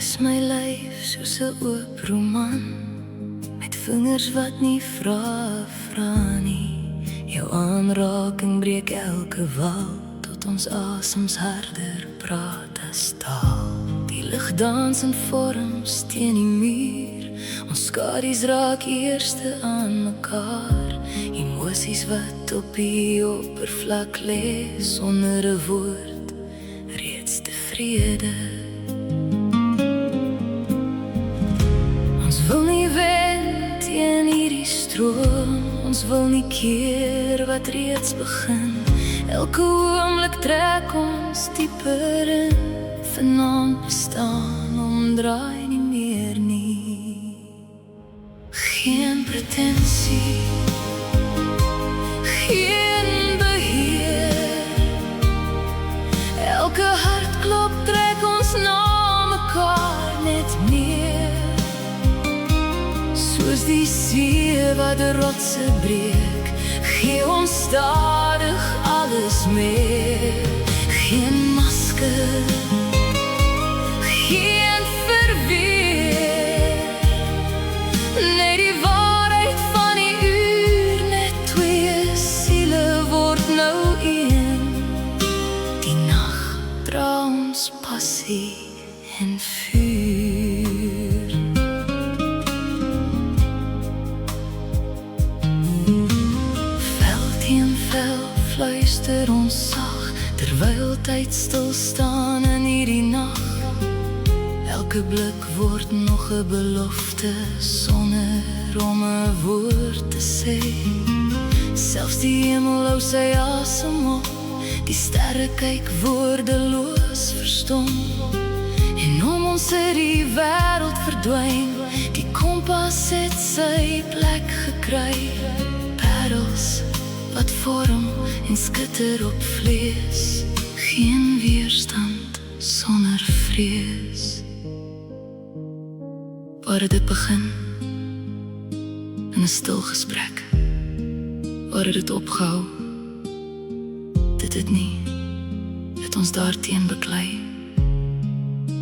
is my lyf soos 'n oop roman, met vingers wat nie vra nie. Jou aanraking breek elke wal, tot ons asems harder praat as taal. Die lig dans in vorms teen die muur, ons skadu's raak eerste aan mekaar. Emosies wat op die oppervlak lê, sonder 'n woord, reeds tevrede. Ons wil nie wen teen hierdie stroom, ons wil nie keer wat reeds begin. Elke oomblik trek ons dieper in, vanaand bestaan omdraai nie meer nie. Geen pretensie, geen beheer, elke hartklop trek ons na mekaar net meer. Soos die see wat de rotse breek, gee ons stadig alles meer. Geen masker, geen verweer, nee die waarheid van die uur, net twee siele word nou een. Die nacht dra ons passie en vuur. Vel teen vel fluister ons sag, terwyl tyd stilstaan in hierdie nag. Elke blik word nog 'n belofte, sonder om 'n woord te sê. Selfs die hemel hou sy asem op, die sterre kyk woordeloos verstom. En om ons het die wêreld verdwyn, die kompas het sy plek gekry. Parels wat vorm en skitter op vlees, geen weerstand sonder vrees. Waar het dit begin? In 'n stil gesprek. Waar het dit opgehou? Dit het nie, het ons daarteen beklei.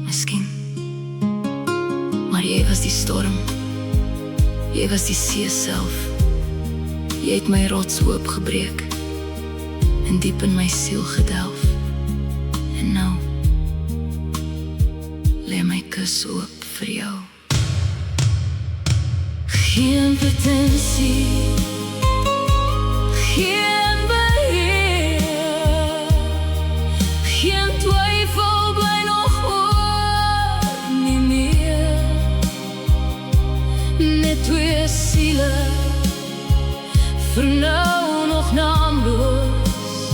Miskien. Maar jy was die storm, jy was die see self. Jy het my rots oopgebreek en diep in my siel gedelf. En nou lê my kus oop vir jou. Geen pretensie, geen beheer, geen twyfel bly nog oor nie meer. Net twee siele, vir nou nog naamloos,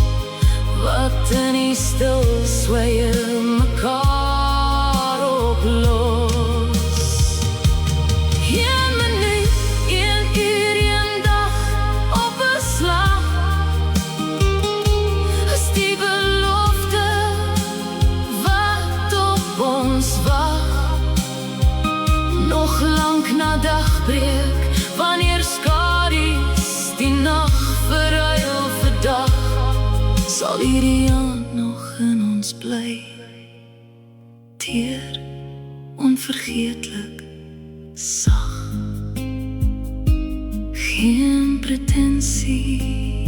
wat in die stil sweye mekaar oplos. Een minuut, een uur, een dag, op 'n slag, is die belofte wat op ons wag. Nog lank na dagbreek, wanneer skadu's die nacht verruil vir dag, sal hierdie aand nog in ons bly. Teer, onvergeetlik, sag. Geen pretensie,